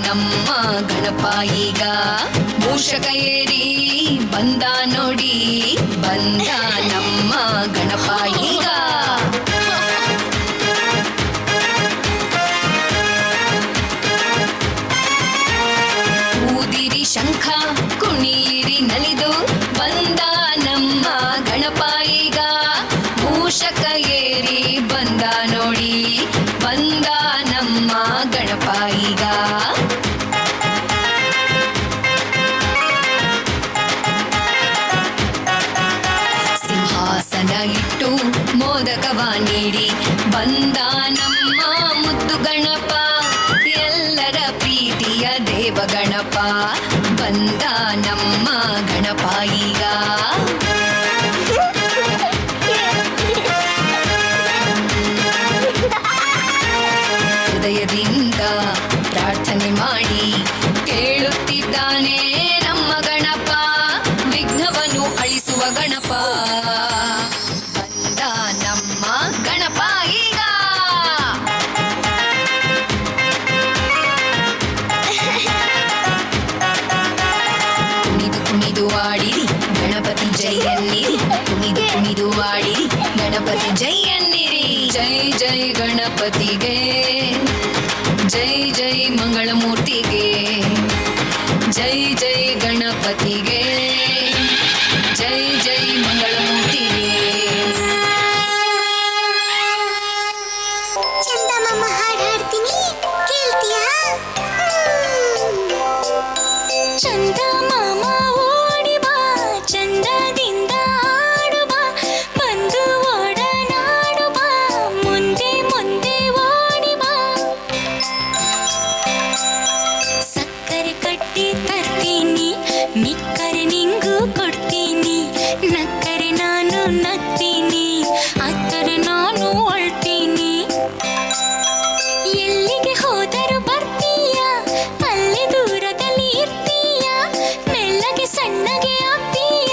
ನಮ್ಮ ಗಣಪ ಈಗ ಮೂಷಕ ಏರಿ ಬಂದ ನೋಡಿ, ಬಂದ ನಮ್ಮ ಗಣಪ ಈಗ. ಊದಿರಿ ಶಂಖ ಕುಣಿಯಿರಿ ನಲಿದು, ಬಂದ ನಮ್ಮ ಗಣಪ ಈಗ ಮೂಷಕ ಏರಿ ಬಂದ ನೋಡಿ, ಬಂದ ನಮ್ಮ ಗಣಪ ಈಗ. ಸಿಂಹಾಸನ ಇಟ್ಟು ಮೋದಕವ ನೀಡಿ, ಬಂದ ನಮ್ಮ ಮುದ್ದು ಗಣಪ, ಎಲ್ಲರ ಪ್ರೀತಿಯ ದೇವ ಗಣಪ, ಬಂದ ನಮ್ಮ ಗಣಪ ಈಗ. ಹೃದಯದಿಂದ ಪ್ರಾರ್ಥನೆ ಮಾಡಿ ಕೇಳುತ್ತಿದ್ದಾನೆ ನಮ್ಮ ಗಣಪ, ವಿಘ್ನವನ್ನು ಅಳಿಸುವ ಗಣಪ, ಬಂದ ನಮ್ಮ ಗಣಪ ಈಗ. ಕುಣಿದು ಕುಣಿದು ಆಡಿರಿ ಗಣಪತಿ ಜೈ ಎನ್ನಿರಿ, ಕುಣಿದು ಕುಣಿದು ಆಡಿರಿ ಗಣಪತಿ ಜೈ ಎನ್ನಿರಿ. ಜೈ ಜೈ ಗಣಪತಿಗೆ, ಜೈ ಜೈ ಮಂಗಳಮೂರ್ತಿಗೆ, ಜೈ ಜೈ ಗಣಪತಿಗೆ, ಜೈ ಜೈ ಮಂಗಳಮೂರ್ತಿಗೆ. ಚಂದಮಾಮ ಹಾಡು ಹಾಡ್ತೀನಿ, ಕೇಳ್ತೀಯಾ? ಚಂದಮಾಮ ಓಡಿ ಬಾ, ಚಂದದಿಂದ ಆಡು ಬಾ, ಬಂದು ಓಡನಾಡು ಬಾ, ಮುಂದೆ ಮುಂದೆ ಓಡಿ ಬಾ. ಸಕ್ಕರೆ ಕಟ್ಟಿ ತರ್ತೀನಿ, ಮಿಕ್ಕರೆ ನಿಂಗೂ ಕೊಡ್ತೀನಿ, ನಕ್ಕರೆ ನಾನು ನಗ್ತೀನಿ, ಅತ್ತರೆ ನಾನು ಅಳ್ತೀನಿ. ಎಲ್ಲಿಗೆ ಹೋದರೂ ಬರ್ತೀಯ, ಅಲ್ಲೇ ದೂರದಲ್ಲಿ ಇರ್ತೀಯ, ಮೆಲ್ಲಗೆ ಸಣ್ಣಗೆ ಆಗ್ತೀಯ,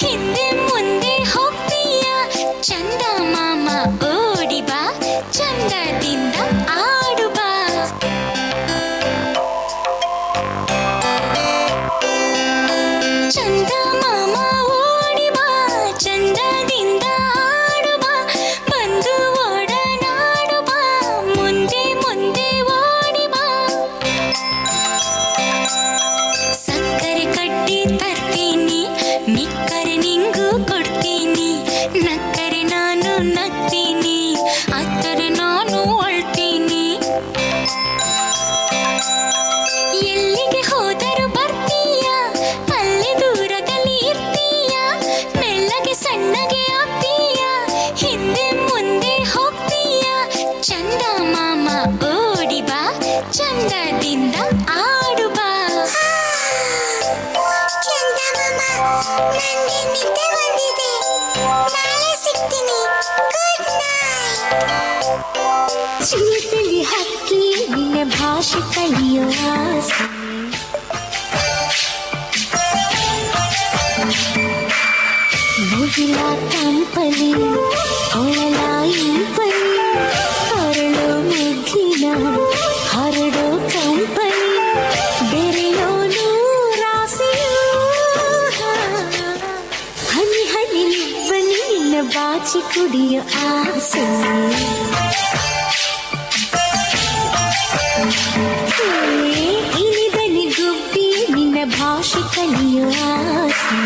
ಹಿಂದೆ ಮುಂದೆ ಹೋಗ್ತೀಯ. ಚಂದ ಮಾಮ ಓಡಿ ಬಾ, ಚಂದದಿಂದ ಆಡು ಬಾ. ಚಂದ ಮಾಮ ಓಡಿ ಬಾ, ಚಂದದಿಂದ ಆಡು ಬಾ, ಬಂದು ಓಡನಾಡು ಬಾ, ಮುಂದೆ ಮುಂದೆ ಓಡಿ ಬಾ. ಸಕ್ಕರೆ ಕಟ್ಟಿ ತರ್ತೀನಿ, ಮಿಕ್ಕರೆ ನಿಂಗೂ ಕೊಡ್ತೀನಿ, ನಕ್ಕರೆ ನಾನು ನಗ್ತೀನಿ, ಅತ್ತರೆ ನಾನು ಅಳ್ತೀನಿ. ಎಲ್ಲಿಗೆ ಹೋದರೂ ಬರ್ತೀಯ, ಅಲ್ಲೇ ದೂರದಲ್ಲಿ ಇರ್ತೀಯ, ಮೆಲ್ಲಗೆ ಸಣ್ಣಗೆ ಆಗ್ತೀಯ, ಹಿಂದೆ ಮುಂದೆ ಹೋಗ್ತೀಯ. ಚಂದ ಮಾಮ ಓಡಿ ಬಾ, ಚಂದದಿಂದ ಆಡು ಬಾ. ಚಂದ ಮಾಮ, ನನಗೆ ನಿದ್ದೆ ಬಂದಿದೆ, ನಾಳೆ ಸಿಗ್ತೀನಿ, ಗುಡ್ ನೈಟ್. ಚಿಲಿಪಿಲಿ ಹಕ್ಕಿ ನಿನ್ನ ಭಾಷೆ ಕಲಿಯೋ ಆಸೆ, ಮುಗಿಲ ಕಂಪಲಿ ಹೊಳಲ ಇಂಪಲಿ, ಹರಳೋ ಮುಗ್ಗಿನ ಹರಡೋ ಕಂಪಲಿ, ಬೆರೆಯೋನು ರಾಸಿಯೋ, ಹನಿ ಹನಿ ಬನ್ನಿ ನಿನ್ನ ಬಾಚಿ ಕುಡಿಯೋ ಆಸೆ. ಇಳಿದನಿ ಗುಬ್ಬಿ ನಿನ್ನ ಭಾಷೆ ಕಲಿಯೋ ಆಸೆ.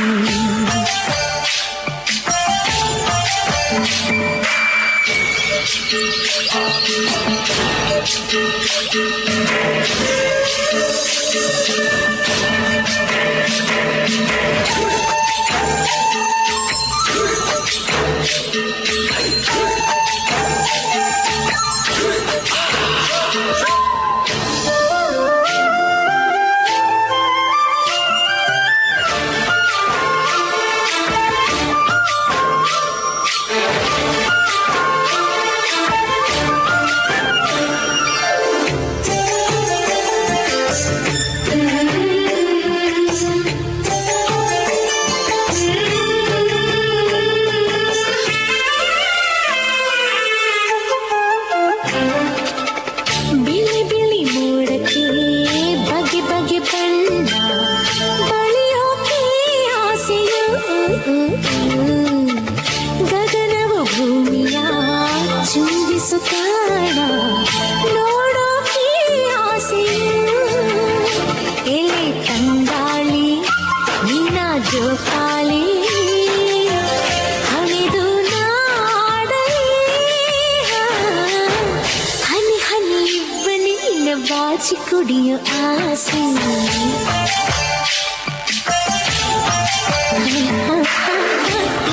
ಬಾಚಿ ಕುಡಿಯೋ ಆಸೆ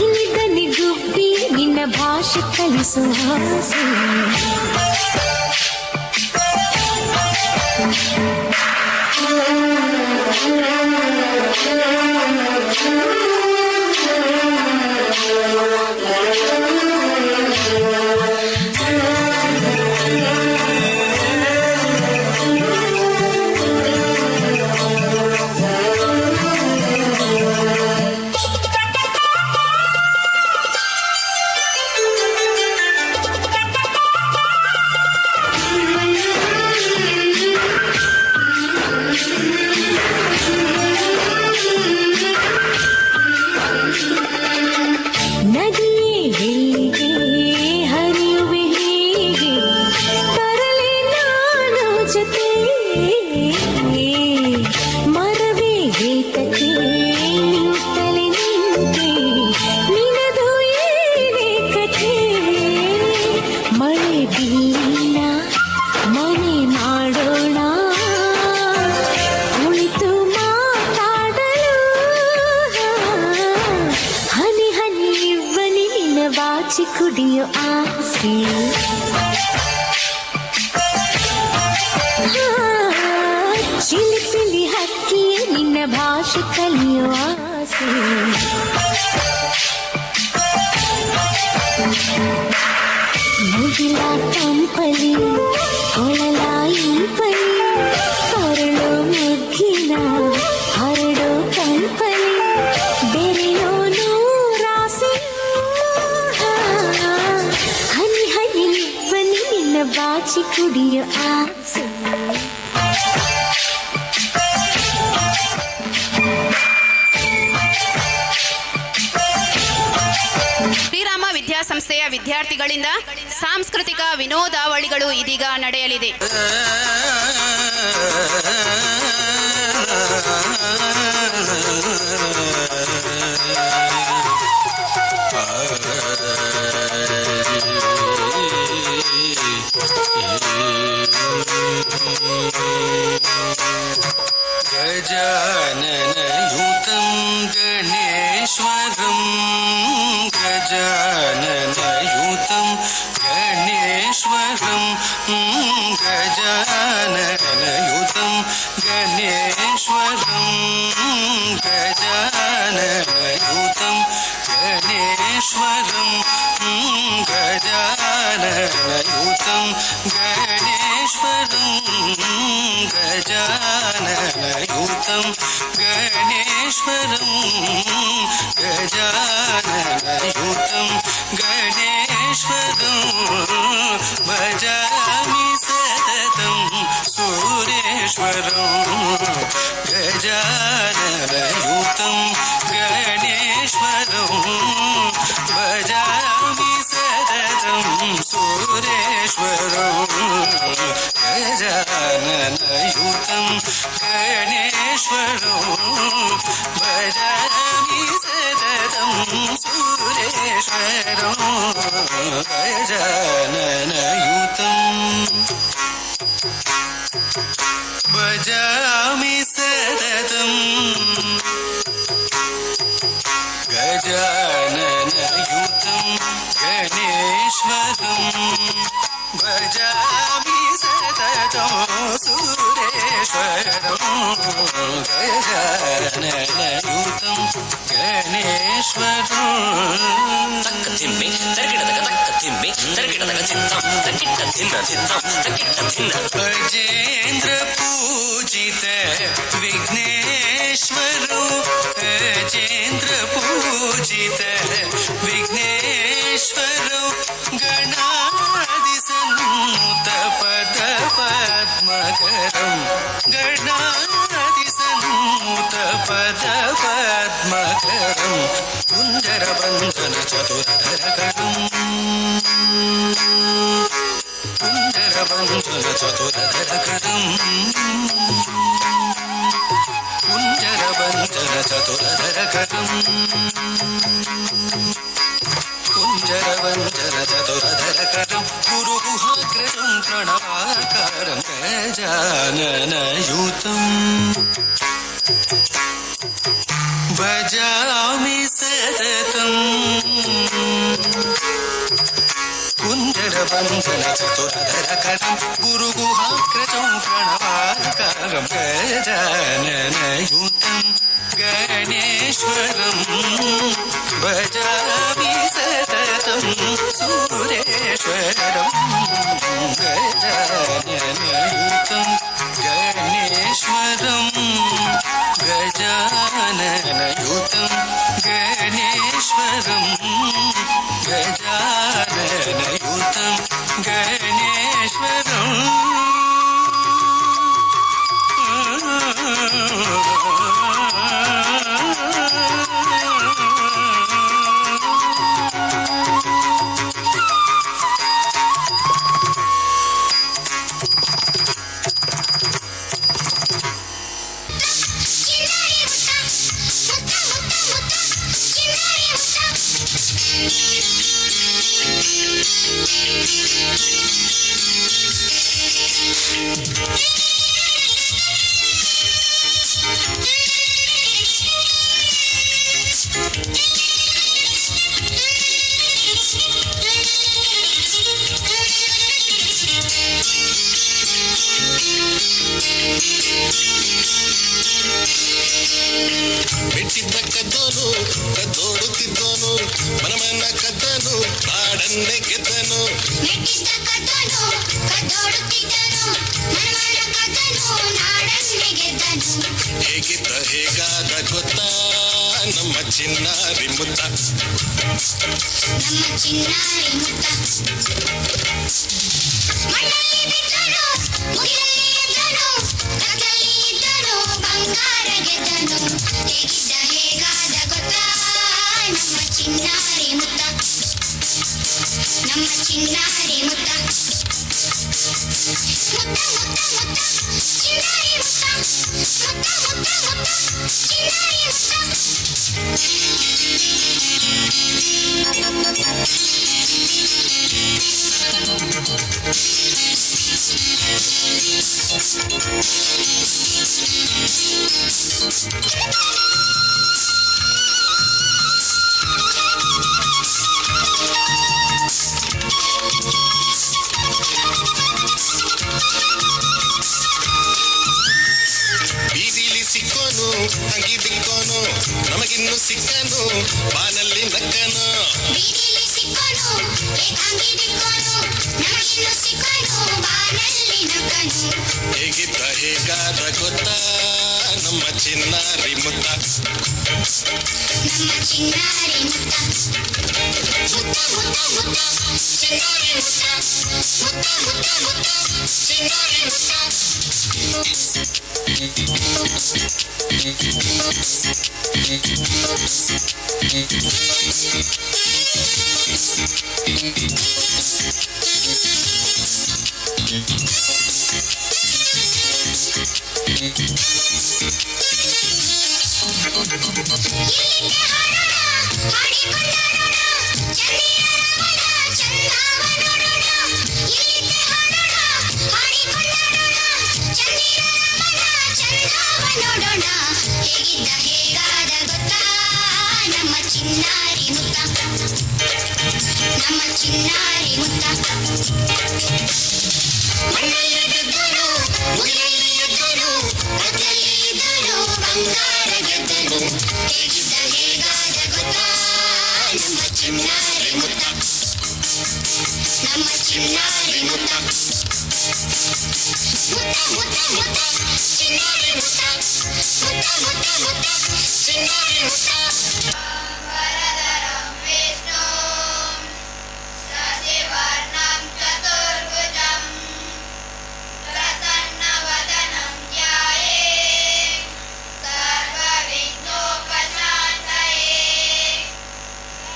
ಇಲ್ಲಿದ್ದನಿ ಗುಬ್ಬಿ ನಿನ್ನ ಭಾಷೆ ಕಲಿಸೋ ಆಸೆ ಬಾಚಿ ಕುಡಿಯೋ ಆಸೆ ಚಿಲಿಪಿಲಿ ಹಕ್ಕಿ ನಿನ್ನ ಭಾಷೆ ಕಲಿಯೋ ಆಸೆ ಮುಗಿಲ ಕಂಪಲಿ ಕೊಳಲ ಇಂಪಲಿ ಹೊರಳೋ ಮುಗ್ಗಿನ ಹರಡೋ ಕಂಪಲಿ ಬೆರೆಯೋ ನೂರಾಸೆ ಹನಿ ಹನಿ ಬನ್ನಿ ನಿನ್ನ ಬಾಚಿ ಕುಡಿಯೋ ಆಸೆ ಶ್ರೀರಾಮ ವಿದ್ಯಾಸಂಸ್ಥೆಯ ವಿದ್ಯಾರ್ಥಿಗಳಿಂದ ಸಾಂಸ್ಕೃತಿಕ ವಿನೋದಾವಳಿಗಳು ಇದೀಗ ನಡೆಯಲಿದೆ. गजाननयुतं गणेश्वरं गजाननयुतं गणेश्वरं गजाननयुतं गणेश्वरं गजाननयुतं गणेश्वरं गजाननयुतं गणेश्वरं गजाननयुतं गणेश्वरं गजाननयुतं गणेश्वरं भजामि सततं सुरेश्वरं गजाननयुतं गणेश्वरं भजामि सततं सुरेश्वरं गजाननयुतं गणेश्वरं भजामि सततं सुरेश्वरं गजाननयुतं भजामि सततं गजाननयुतं गणेश्वरं भजामि सततं सुरेश्वरं गजाननयुतं गणेश्वरं तक्कतिम्मि तर्गिडदग तक्कतिम्मि तर्गिडदग चित्तं तक्किट्ट धिन्न धिन्नं तक्किट्ट धिन्न गजेन्द्र पूजित विघ्नेश्वरो गजेन्द्र पूजित विघ्नेश्वरो गणादिसन्नुत पद पद्मकरं गणादिसन्नुत पद पद्मकरं कुञ्जरबन्धन चतुरधरकरं कुञ्जरबन्धन चतुरधरकरं कुञ्जरबन्धन चतुरधरकरं कुञ्जरबन्धन चतुरधरकरं गुरुगुहाग्र वाक्कृतं प्रणवाकारं गजाननयुतं भजामि सततम् कुञ्जरबन्धन चतुरधरकरं गुरुगुहाकृतं प्रणवाकारं गजाननयुतं गणेश्वरं भजामि सततं सुरेश्वरं गजाननयुतं गणेश्वरं गजाननयुतं गणेश्वरं गजाननयुतं गणेश्वरम् ಮೆಟ್ಟಿದ್ದ ಕದ್ದೋನು ಕದ್ದೋಡುತ್ತಿದ್ದೋನು ಮನಮನ ಕದ್ದನು ಕಾಡನ್ನೇ ಗೆದ್ದನು ಮೆಟ್ಟಿದ್ದ ಕದ್ದನು ಕದ್ದೋಡುತ್ತಿದ್ದನು ಮನಮನ ಕದ್ದನು ನಾಡನ್ನೇ ಗೆದ್ದನು ಹೇಗಿದ್ದ ಹೇಗಾದ ಗೊತ್ತಾ ನಮ್ಮ ಚಿನ್ನಾರಿ ಮುತ್ತ ನಮ್ಮ ಚಿನ್ನಾರಿ ಮುತ್ತ ಮಣ್ಣಲ್ಲಿ ಬಿದ್ದನು ಮುಗಿಲಲ್ಲಿ ಎದ್ದನು ಕತ್ತಲ್ಲಿ ಇದ್ದನು ಬಂಗಾರ ಗೆದ್ದನು ಹೇಗಿದ್ದ ಹೇಗಾದ ಗೊತ್ತಾ ನಮ್ಮ ಚಿನ್ನಾರಿ ಮುತ್ತ ನಮ್ಮ ಚಿನ್ನಾರಿ ಮುತ್ತ ಮುತ್ತ ಮುತ್ತ ಮುತ್ತ ಚಿನ್ನಾರಿ ಮುತ್ತ ಮುತ್ತ ಮುತ್ತ ಮುತ್ತ ಚಿನ್ನಾರಿ ಬೀದಿಲಿ ಸಿಕ್ಕೋನು ಅಂಗಿ ಬಿಕ್ಕೋನು ನಮಗಿನ್ನು ಸಿಕ್ಕನು ಬಾನಲ್ಲಿ ನಕ್ಕನು ಬೀದಿಲಿ ಸಿಕ್ಕೋನು ಏಕಾಂಗಿ ಬಿಕ್ಕೋನು ನಮಗಿನ್ನು ಸಿಕ್ಕೋನು ಬಾನಲ್ಲಿ ನಕ್ಕನು ಹೇಗಿದ್ದ ಹೇಗಾದ ಗೊತ್ತಾ ನಮ್ಮ ಚಿನ್ನಾರಿ ಮುತ್ತ ನಮ್ಮ ಚಿನ್ನಾರಿ ಮುತ್ತ ಮುತ್ತ ಮುತ್ತ ಮುತ್ತ ಚಿನ್ನಾರಿ ಮುತ್ತ ಮುತ್ತ ಮುತ್ತ ಮುತ್ತ ಚಿನ್ನಾರಿ ಮುತ್ತ ಇಲ್ಲಿಗೆ ಹಾಡೋಣ ಹಾಡಿಕೊಂಡಾಡೋಣ ಚಂದಿರವನ ಚಂದಾವ ನೋಡೋಣ ಇಲ್ಲಿಗೆ ಹಾಡೋಣ ಹಾಡಿಕೊಂಡಾಡೋಣ ಚಂದಿರವನ ಚಂದಾವ ನೋಡೋಣ ಹೇಗಿದ್ದ ಹೇಗಾದ ಗೊತ್ತಾ ನಮ್ಮ ಚಿನ್ನಾರಿ ಮುತ್ತ ನಮ್ಮ ಚಿನ್ನಾರಿ ಮುತ್ತ ಮಣ್ಣಲ್ಲಿ ಗೆದ್ದನು ಮುಗಿಲಲ್ಲಿ ಎದ್ದನು ಕತ್ತಲ್ಲಿ ಇದ್ದನು ಬಂಗಾರ ಗೆದ್ದನು ಹೇಗಿದ್ದ ಹೇಗಾದ ಗೊತ್ತಾ ನಮ್ಮ ಚಿನ್ನಾರಿ ಮುತ್ತ ನಮ್ಮ ಚಿನ್ನಾರಿ ಮುತ್ತ ಮುತ್ತ ಮುತ್ತ ಮುತ್ತ ಚಿನ್ನಾರಿ ಮುತ್ತ ಮುತ್ತ ಮುತ್ತ ಮುತ್ತ ಚಿನ್ನಾರಿ ಮುತ್ತ वरदरं विष्णुं शशिवर्णं चतुर्भुजं प्रसन्नवदनं ध्यायेत् सर्वविघ्नोपशान्तये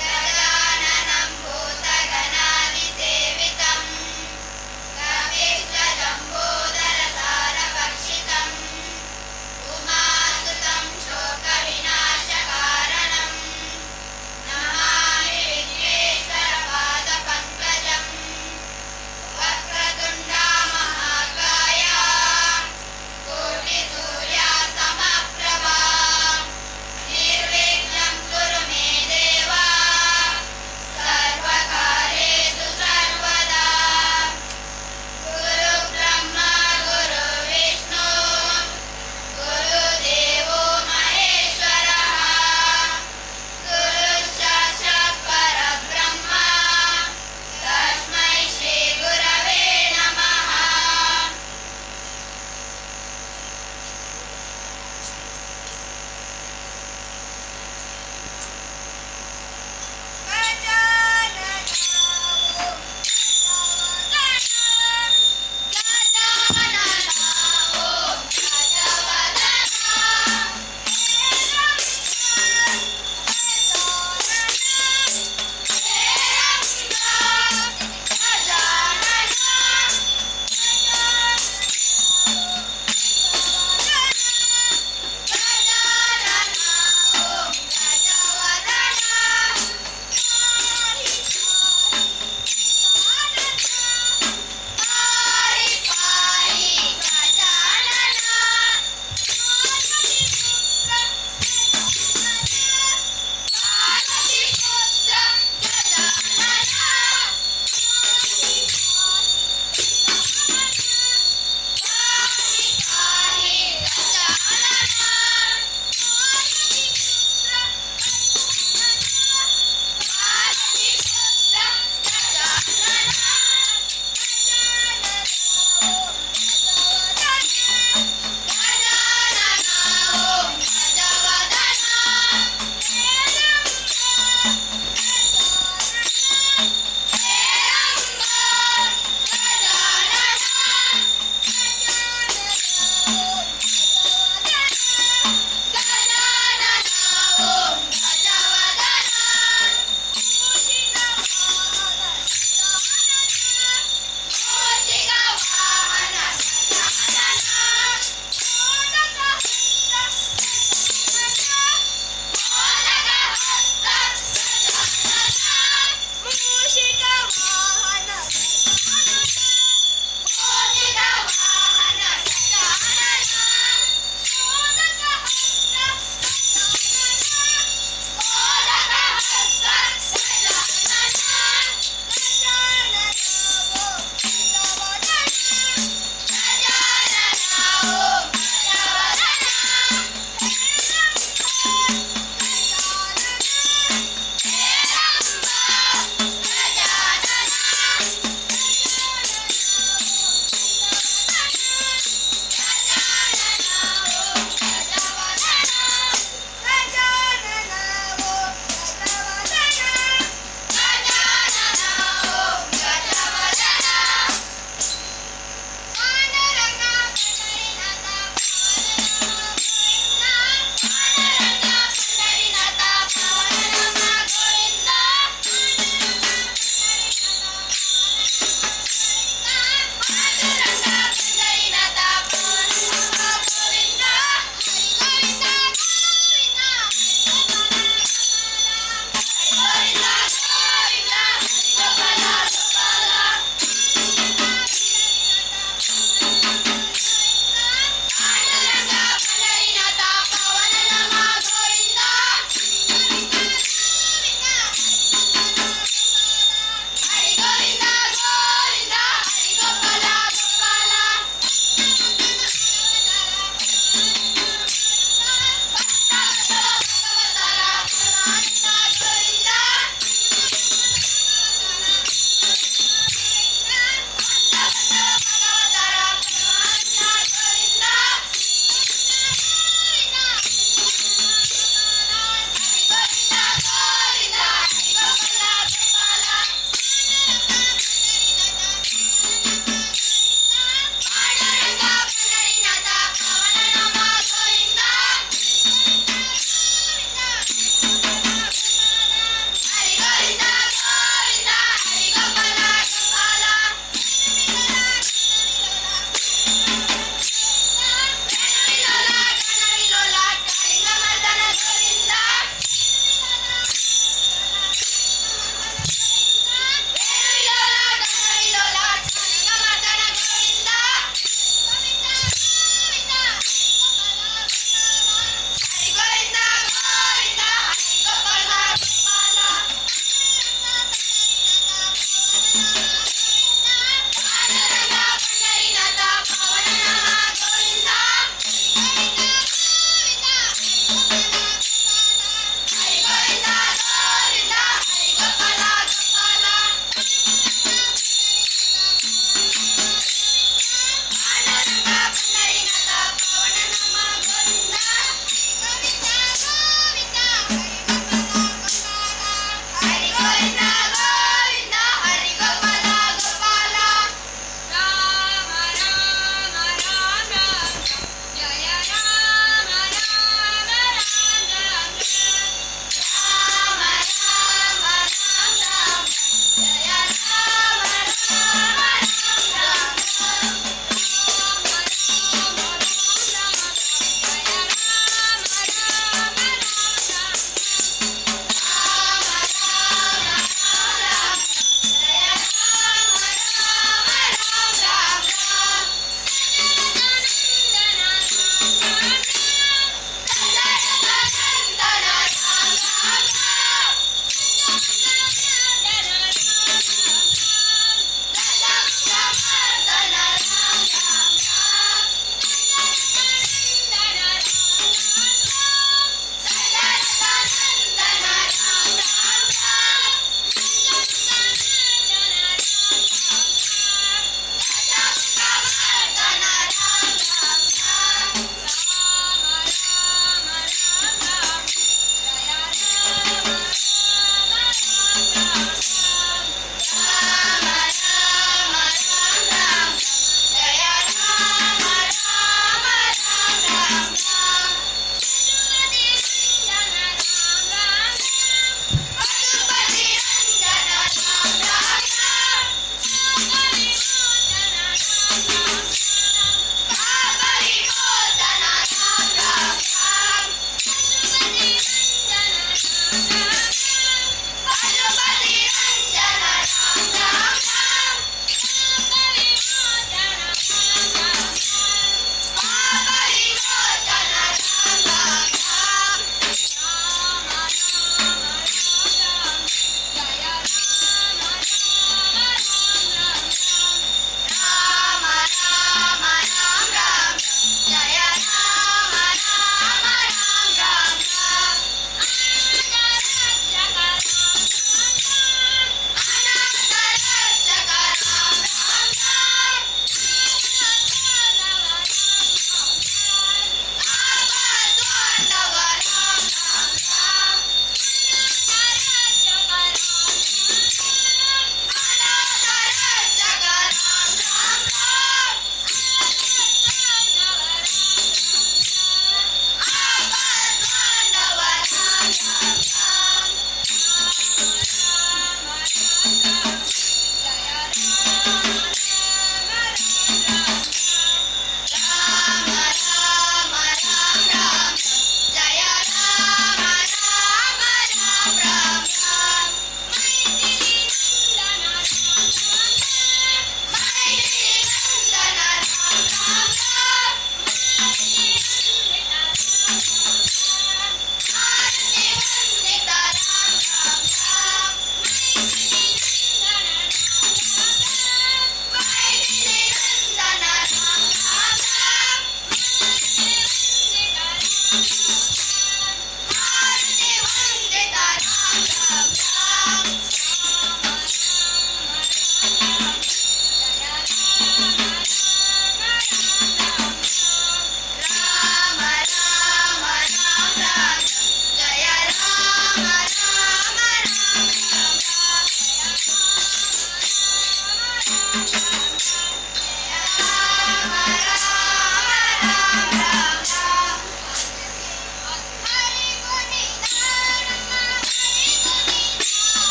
गजाननं भूतगणादिसेवितं कपिश्चजम्बूधरसारभक्षितं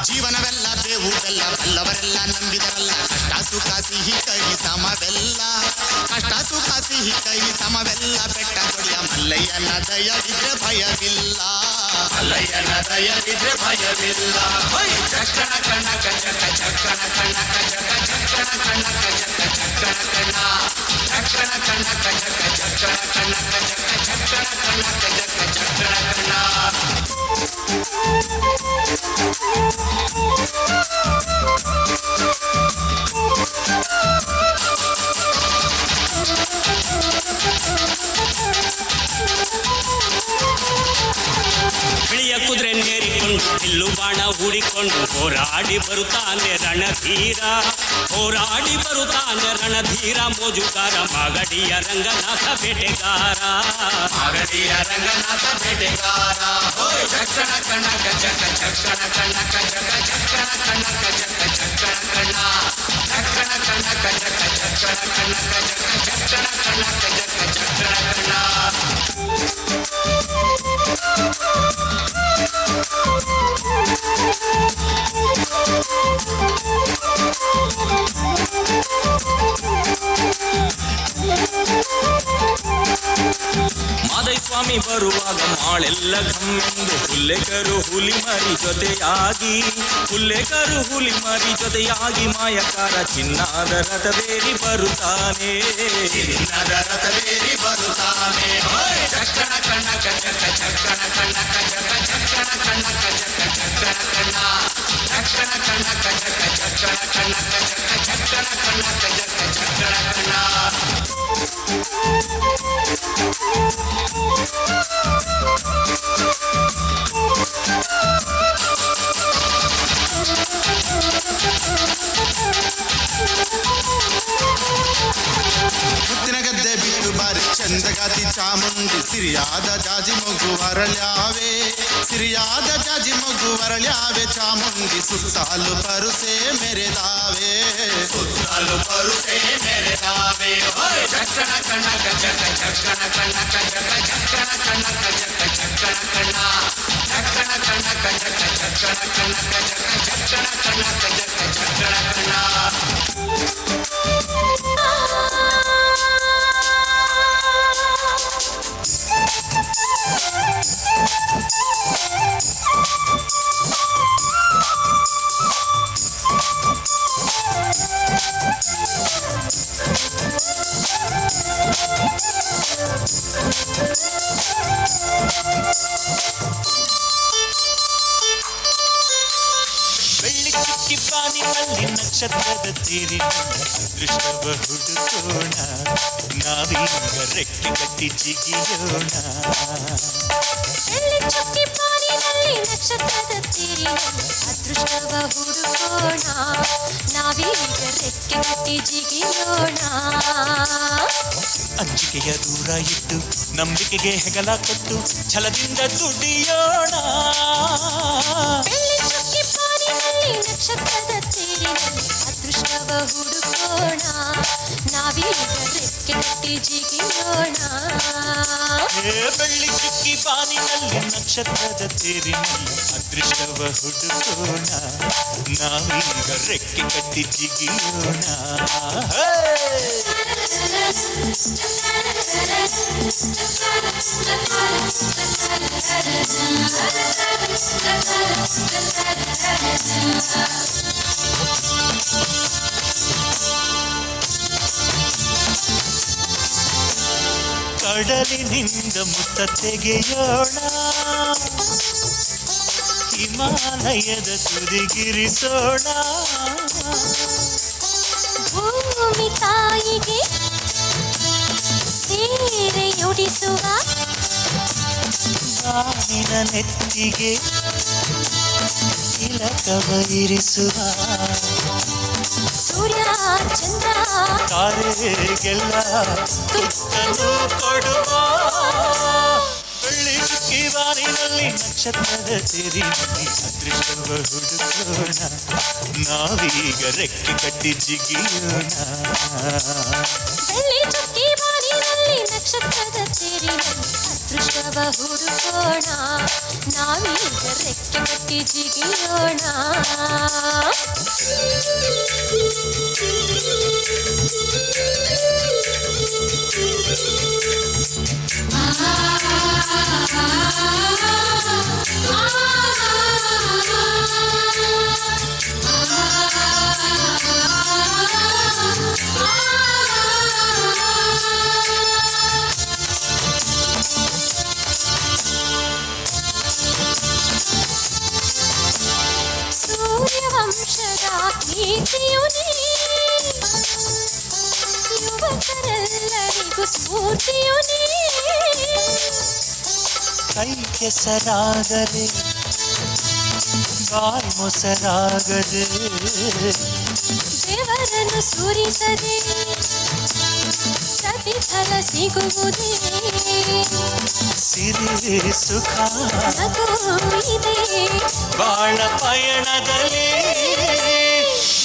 ಜೀವನವೆಲ್ಲ ಬೇವು ಬೆಲ್ಲ ಬಲ್ಲವರೆಲ್ಲ ನಂಬಿದರಲ್ಲ ಕಷ್ಟ ಸುಖ ಸಿಹಿ ಕೈ ಸಮವೆಲ್ಲ ಕಷ್ಟ ಸುಖ ಸಿಹಿ ಕೈ ಸಮವೆಲ್ಲ ಬೆಟ್ಟ ಕೊಡಿಯ ಮಲ್ಲಯ್ಯನ ದಯವಿದ್ರೆ ಭಯವಿಲ್ಲ ಮಲ್ಲಯ್ಯನ ದಯವಿದ್ರೆ ಭಯವಿಲ್ಲ ಚಕ್ಕಣ ಕಣಕ ಚಕ ಚಕ್ಕಣ ಕಣಕ ಚಕ ಚಕ್ಕಣ ಕಣಕ ಚಕ ಚಕ್ಕಣ ಕಣ ಚಕ್ಕಣ ಕಣಕ ಚಕ ಚಕ್ಕಣ ಕಣಕ ಚಕ ಚಕ್ಕಣ ಕಣಕ ಚಕ ಚಕ್ಕಣ ಕಣ ಬಿಳಿಯ ಕುದುರೆ ನೇರಿಕೊಂಡು ಬಿಲ್ಲು ಬಾಣ ಹೂಡಿಕೊಂಡು ಹೋರಾಡಿ ಬರುತ್ತಾನೆ ರಣಧೀರ ಹೋರಾಡಿ ಬರುತ್ತಾನೆ ರಣಧೀರ ಮೋಜುಗಾರ ಮಾಗಡಿಯ ರಂಗನಾಥ ಬೇಟೆಗಾರ ಮಾಗಡಿಯ ರಂಗನಾಥ ಬೇಟೆಗಾರ ಚಕ್ಕಣ ಕಣಕ ಚಕ ಚಕ್ಕಣ ಕಣಕ ಚಕ ಚಕ್ಕಣ ಕಣಕ ಚಕ ಚಕ್ಕಣ ಕಣ ಚಕ್ಕಣ ಕಣಕ ಚಕ ಚಕ್ಕಣ ಕಣಕ ಚಕ ಚಕ್ಕಣ ಕಣಕ ಚಕ ಚಕ್ಕಣ ಕಣ ಮಾದೈ ಸ್ವಾಮಿ ಬರುವಾಗ ಮಾಳೆಲ್ಲ ಘಮ್ಮೆಂದು ಹುಲ್ಲೆಕರು ಹುಲಿ ಮರಿ ಜೊತೆಯಾಗಿ ಹುಲ್ಲೆಕರು ಹುಲಿ ಮರಿ ಜೊತೆಯಾಗಿ ಮಾಯಕಾರ ಚಿನ್ನದ ರಥವೇರಿ ಬರುತ್ತಾನೆ ಚಿನ್ನದ ರಥವೇರಿ ಬರುತ್ತಾನೆ ಚಕ್ಕಣ ಕಣಕ ಚಕ ಚಕ್ಕಣ ಕಣಕ ಚಕ ಚಕ್ಕಣ ಕಣಕ ಚಕ ಚಕ್ಕಣ ಕಣ ಚಕ್ಕಣ ಕಣಕ ಚಕ ಚಕ್ಕಣ ಕಣಕ ಚಕ ಚಕ್ಕಣ ಕಣಕ ಚಕ ಚಕ್ಕಣ ಕಣ ಮುತ್ತಿನ ಗದ್ದೆ ಬಿಟ್ಟು ಬಾರಿ ಚಂದಗಾತಿ ಚಾಮುಂಡಿ ಸಿರಿಯಾದ ಜಾಜಿ ಮಗು ವರಳ್ಯಾವೆ ಸಿರಿಯಾದ ಜಾಜಿ ಮಗು ವರಳ್ಯಾವೆ ಚಾಮುಂಡಿ ಸುತ್ತಾಲು ಪರುಸೆ ಮೆರೆದಾವೆ ಸುತ್ತಾಲು ಪರುಸೆ ಮೆರೆದಾವೆ ಚಕ್ಕಣ ಕಣಕ ಚಕ ಚಕ್ಕಣ ಕಣಕ ಚಕ ಚಕ್ಕಣ ಕಣಕ ಚಕ ಚಕ್ಕಣ ಕಣ ಚಕ್ಕಣ ಕಣಕ ಚಕ ಚಕ್ಕಣ ಕಣಕ ಚಕ ಚಕ್ಕಣ ಕಣಕ ಚಕ ಚಕ್ಕಣ ಕಣ ಬಾನಿನಲ್ಲಿ ನಕ್ಷತ್ರದ ತೀರಿನಲ್ಲಿ ಅದೃಷ್ಟವ ಹುಡುಕೋಣ ನಾವೀಗ ರೆಕ್ಕೆ ಕಟ್ಟಿ ಜಿಗಿಯೋಣ ಬೆಳ್ಳಿ ಚುಕ್ಕಿ ಪಾರಿನಲ್ಲಿ ನಕ್ಷತ್ರದ ತೀರಿನಲ್ಲಿ ಅದೃಷ್ಟವ ಹುಡುಕೋಣ ನಾವೀಗ ರೆಕ್ಕೆ ಕಟ್ಟಿ ಜಿಗಿಯೋಣ ಅಂಜಿಕೆಯ ದೂರ ಇಟ್ಟು ನಂಬಿಕೆಗೆ ಹೆಗಲ ಕೊಟ್ಟು ಛಲದಿಂದ ದುಡಿಯೋಣ ಬೆಳ್ಳಿ ಚುಕ್ಕಿ ಪಾರಿನಲ್ಲಿ ನಕ್ಷತ್ರದ ತೀರಿನಲ್ಲಿ ಅದೃಷ್ಟವ ಹುಡುಕೋಣ ನಾವೀಗ ರೆಕ್ಕೆ ಕಟ್ಟಿ ಜಿಗಿಯೋಣ ಬೆಳ್ಳಿ ಚುಕ್ಕಿ ಬಾನಿನಲ್ಲಿ ನಕ್ಷತ್ರದ ತೇರಿನಲ್ಲಿ ಅದೃಷ್ಟವ ಹುಡುಕೋಣ ನಾವೀಗ ರೆಕ್ಕೆ ಕಟ್ಟಿ ಜಿಗಿಯೋಣ ಕಡಲಿನಿಂದ ಮುತ್ತ ತೆಗೆಯೋಣ ಹಿಮಾಲಯದ ತುದಿಗಿರಿಸೋಣ ಭೂಮಿ ತಾಯಿಗೆ ಸೀರೆಯುಡಿಸುವ ಬಾನಿನ ನೆತ್ತಿಗೆ ತಿಲಕವ ಇರಿಸುವ ಸೂರ್ಯ ಚಂದ್ರ ತಾರೆಗೆಲ್ಲ ತುತ್ತನ್ನು ಕೊಡುವ ಬೆಳ್ಳಿ ಚುಕ್ಕಿ ಬಾನಿನಲ್ಲಿ ನಕ್ಷತ್ರದ ತೇರಿನಲ್ಲಿ ಅದೃಷ್ಟವ ಹುಡುಕೋಣ ನಾವೀಗ ರೆಕ್ಕೆ ಕಟ್ಟಿ ಜಿಗಿಯೋಣ ಬೆಳ್ಳಿ ಚುಕ್ಕಿ ಬಾನಿನಲ್ಲಿ ನಕ್ಷತ್ರದ ತೇರಿನಲ್ಲಿ ಅದೃಷ್ಟವ ಹುಡುಕೋಣ ನಾವೀಗ ರೆಕ್ಕೆ ಕಟ್ಟಿ ಜಿಗಿಯೋಣ ಸೂರ್ಯವಂಶದ ಕೀರ್ತಿಯು ನೀ ಯುವಕರೆಲ್ಲರಿಗೂ ಸ್ಫೂರ್ತಿಯು ನೀ ಕೈ ಕೆಸರಾಗದೆ ಬಾಯಿ ಮೊಸರಾಗದೆ ದೇವರನ್ನು ಸುರಿಸದೆ ಪ್ರತಿಫಲ ಸಿಗುವುದೇ ಸಿರಿ ಸುಖ ನಗು ಇದೆ ಬಾಳ ಪಯಣದಲ್ಲಿ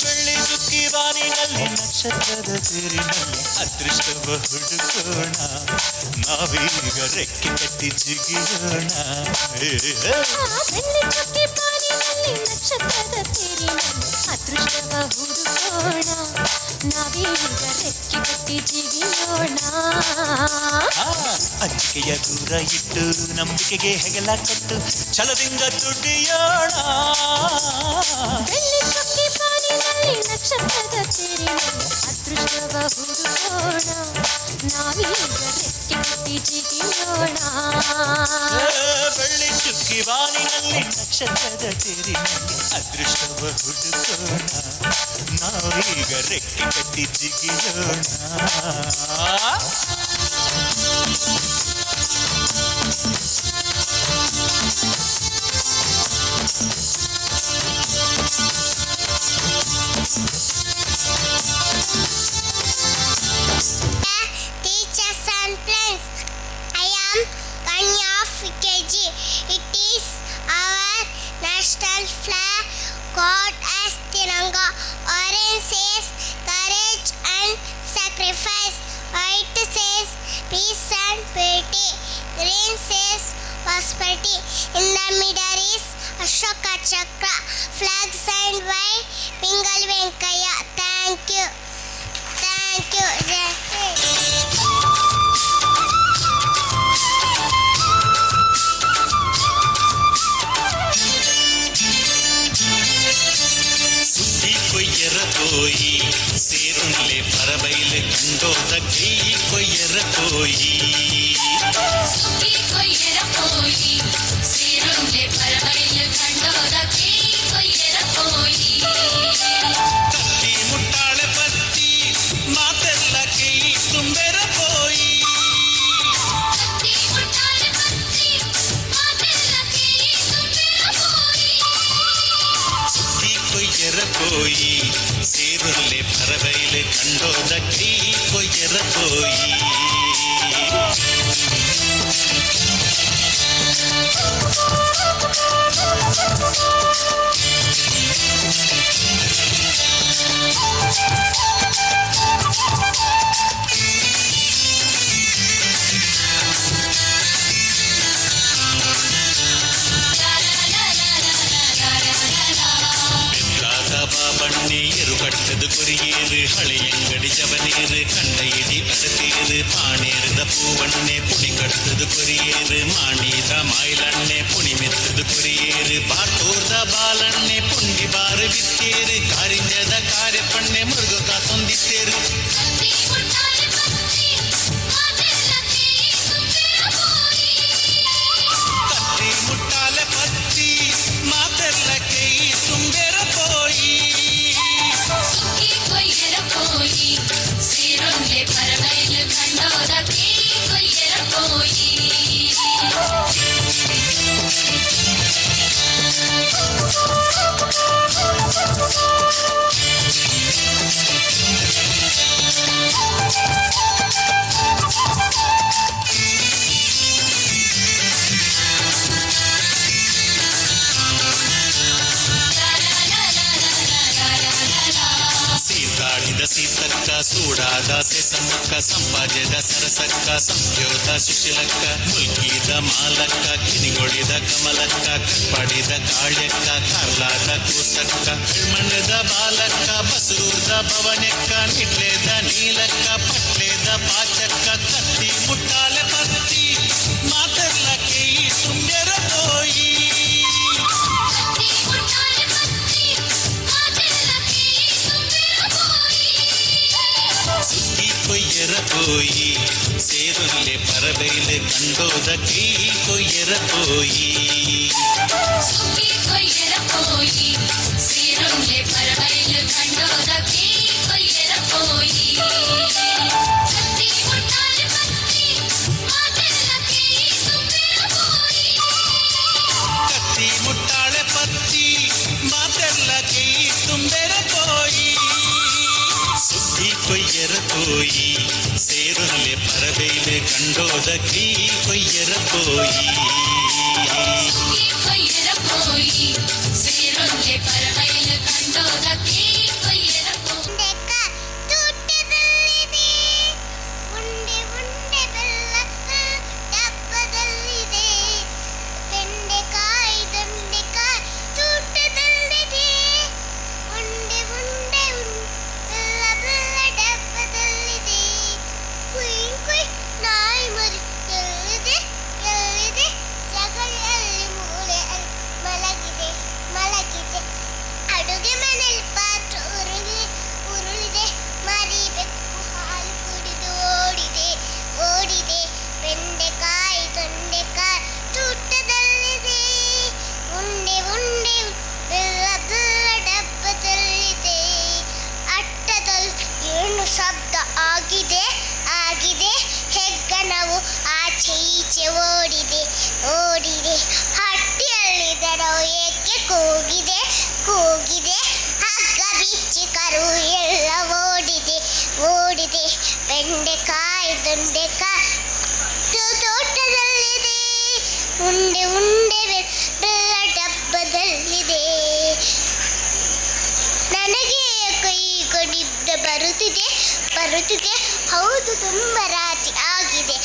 ಬೆಳ್ಳಿ ಚುಕ್ಕಿ ಬಾನಿನಲ್ಲಿ ನಕ್ಷತ್ರದ ತೇರಿನಲ್ಲಿ ಅದೃಷ್ಟವ ಹುಡುಕೋಣ ನಾವೀಗ ರೆಕ್ಕೆ ಕಟ್ಟಿ ಜಿಗಿಯೋಣ ಬೆಳ್ಳಿ ಚುಕ್ಕಿ ಪಾರಿನಲ್ಲಿ ನಕ್ಷತ್ರದ ತೇರಿನಲ್ಲಿ ಅದೃಷ್ಟವ ಹುಡುಕೋಣ ನಾವೀಗ ರೆಕ್ಕೆ ಕಟ್ಟಿ ಜಿಗಿಯೋಣ ಅಂಜಿಕೆಯ ದೂರ ಇಟ್ಟು ನಂಬಿಕೆಗೆ ಹೆಗಲ ಕೊಟ್ಟು ಛಲದಿಂದ ದುಡಿಯೋಣ ಬೆಳ್ಳಿ ಚುಕ್ಕಿ ಪಾರಿನಲ್ಲಿ ನಕ್ಷತ್ರದ ತೇರಿನಲ್ಲಿ ಅದೃಷ್ಟವ ಹುಡುಕೋಣ ನಾವೀಗ ರೆಕ್ಕೆ ಕಟ್ಟಿ ಜಿಗಿಯೋಣ ಬೆಳ್ಳಿ ಚುಕ್ಕಿ ಬಾನಿನಲ್ಲಿ ನಕ್ಷತ್ರದ ತೇರಿನಲ್ಲಿ ಅದೃಷ್ಟವ ಹುಡುಕೋಣ ನಾವೀಗ ರೆಕ್ಕೆ ಕಟ್ಟಿ ಜಿಗಿಯೋಣ Teachers and friends, I am Kanya of KG. It is our national flag, God as Tiranga. Orange says courage and sacrifice. White says peace and purity. Green says prosperity. In the middle is Ashoka Chakra. Flag signed by Pingal Venkaya. Thank you. Thank you. Jai Hind. ಸುದ್ದಿ ಕೊಯ್ಯರ ಕೋಯಿ ಸೇರುಂಡ್ಲೆ ಪರಬೈಲೆ ಕಂಡೋದ ಕೈ ಕೊಯ್ಯರ ಕೋಯಿ ಸುಗ್ಗಿ ಕೊಯ್ಯರ ಕೋಯಿ ಸೀರುಂಡೆ ಪರಬೈಲು ಕಂಡೋದ ಕೈ ಕೊಯ್ಯರ ಕೋಯಿ ಕೊಯ್ಯರ ಕೋಯಿ ಸೇರುಲ್ಲೆ ಪರವೈಲೆ ಕಂಡೋದ ಕೈ ಕೊಯ್ಯರ ಕೋಯಿ ಬಣ್ಣೆ ಏರು ಕಟ್ಟದು ಕೊರಿಯೇರು ಹಳೆಯಂಗಡಿ ಜವನೇರು ಕಂಡ ಇಡಿ ಅಡತೇರು ಪಾಣೇರದ ಪೂವಣ್ಣೆ ಪುಣಿ ಕಟ್ಟದು ಕೊರಿಯೇರು ಮಾಣಿದ ಮಾಯಿಲಣ್ಣೆ ಪುಣಿ ಮೆತ್ತದು ಕೊರಿಯೇರು ಬಾತೋರ್ದ ಬಾಲಣ್ಣೆ ಪುಂಡಿ ಬಾರು ಬಿತ್ತೇರು ಕಾರಿಂಜದ ಕಾರ್ಯಪಣ್ಣೆ ಮುರುಗ ಕಾತೊಂದಿತ್ತೇರು ಕತ್ತಿ ಮುಟ್ಟಾಲೆ ಪತ್ತಿ ಮಾತೆಲ್ಲ ಕೈ ತುಂಬೆರ ಪೋಯಿ ಸುಗ್ಗಿ ಕೊಯ್ಯರ ಕೋಯಿ ಸೇರೊಂದೆ ಪರವೈಲು ಕಂಡೋದ ಕೈ ಕೊಯ್ಯರ ಕೋಯಿ ಸೀತಾಡಿದ ಸೀತಕ್ಕ ಸೂಡಾದ ಸೆಸಮಕ್ಕ ಸಂಪಾದ್ಯದ ಸರಸಕ್ಕ ಸಂಖ್ಯೋದ ಸುಶೀಲಕ್ಕ ಮುಲ್ಕಿದ ಮಾಲಕ್ಕ ಕಿನಿಗೊಳಿದ ಕಮಲಕ್ಕ ಕಟ್ಪಾಡಿದ ಕಾಳ್ಯಕ್ಕ ಕಾರ್ಲಾದ ಕೂಸಕ್ಕ ಕಳ್ಮಣ್ಣದ ಬಾಲಕ್ಕ ಬಸರೂರ್ದ ಭವನಕ್ಕ ನಿಟ್ಲೇದ ನೀಲಕ್ಕ ಪಟ್ಲೇದ ಪಾಚಕ್ಕ ಕತ್ತಿ ಮುಟ್ಟಾಲೆ ಪತ್ತಿ ಮಾತೆಲ್ಲ ಕೈ ತುಂಬ್ಯರ ಕೋಯಿ ಸುಗ್ಗಿ ಕೊಯ್ಯರ ಕೋಯಿ ಸೇರುಲ್ಲೆ ಪರಬೈಲೆ ಕಂಡೋದ ಕೈ ಕೊಯ್ಯರ ಕೋಯಿ ಸುಗ್ಗಿ ಕೊಯ್ಯರ ಕೋಯಿ ಸೇರೊಂದೆ ಪರವೈಲು ಕಂಡೋದ ಕೈ ಕೊಯ್ಯರ ಕೋಯಿ ಕತ್ತಿ ಮುಟ್ಟಾಲೆ ಪತ್ತಿ ಮಾತೆಲ್ಲ ಕೈ ತುಂಬಿರ ಕೋಯಿ ಕತ್ತಿ ಮುಟ್ಟಾಳೆ ಪತ್ತಿ ಮಾತೆಲ್ಲ ಕೈ ತುಂಬೆರ ಕೋಯಿ ಸುಗ್ಗಿ ಕೊಯ್ಯರ ಕೋಯಿ ಸೇರುಲ್ಲೆ ಪರಬೈಲೆ ಕಂಡೋದ ಕೈ ಕೊಯ್ಯರ ಕೋಯಿ ಸುಗ್ಗಿ ಕೊಯ್ಯರ ಕೋಯಿ ಸೇರೊಂದೆ ಪರವೈಲು ಕಂಡೋದ ಕೈ ಕೊಯ್ಯರ ಕೋಯಿ ಉಂಡೆ ಉಂಡೆ ಬೆಲ್ಲ ಡಬ್ಬದಲ್ಲಿದೆ ಬೆಂಡೆಕಾಯಿ ದೊಂಡೆಕಾಯಿ ತೂಟದಲ್ಲಿದೆ ಉಂಡೆ ಉಂಡೆ ಬೆಲ್ಲ ಬೆಲ್ಲ ಡಬ್ಬದಲ್ಲಿದೆ ಕುಯ್ ಕುಯ್ ನಾಯಿ ಮರಿ ಎಲ್ಲಿದೆ ಎಲ್ಲಿದೆ ಜಗಲಿಯಲ್ಲಿ ಮೂಲೆಯಲ್ಲಿ ಮಲಗಿದೆ ಮಲಗಿದೆ ಅಡುಗೆ ಮನೆಯಲ್ಲಿ ಪಾತ್ರೆ ಉರುಳಿದೆ ಮರಿ ಬೆಕ್ಕು ಹಾಲು ಕುಡಿದು ಓಡಿದೆ ಓಡಿದೆ ಬೆಂಡೆಕಾಯಿ ದೊಂಡೆಕಾಯಿ ತೂಟದಲ್ಲಿದೆ ಉಂಡೆ ಉಂಡೆ ಬೆಲ್ಲ ಬೆಲ್ಲ ಡಬ್ಬದಲ್ಲಿದೆ ಅಟ್ಟದಲ್ಲಿ ಏನು ಶಬ್ದ ಆಗಿದೆ ಆಗಿದೆ ಹೆಗ್ಗಣವು ಆಚೆ ಈಚೆ ಓಡಿದೆ ಓಡಿದೆ ಹಟ್ಟಿಯಲ್ಲಿ ದನವು ಏಕೆ ಕೂಗಿದೆ ಕೂಗಿದೆ ಹಗ್ಗ ಬಿಚ್ಚಿ ಕರು ಎಲ್ಲ ಓಡಿದೆ ಓಡಿದೆ ಬೆಂಡೆಕಾಯಿ ದೊಂಡೆಕಾಯಿ ತೋಟದಲ್ಲಿದೆ ಉಂಡೆ ಉಂಡೆ ಬೆಲ್ಲ ಡಬ್ಬದಲ್ಲಿದೆ ನನಗೆ ಕೈ ಕೊಡಿದ್ದ ಬರುತ್ತಿದೆ ಬರುತ್ತಿದೆ ಹೌದು ತುಂಬ ರಾತ್ರಿ ಆಗಿದೆ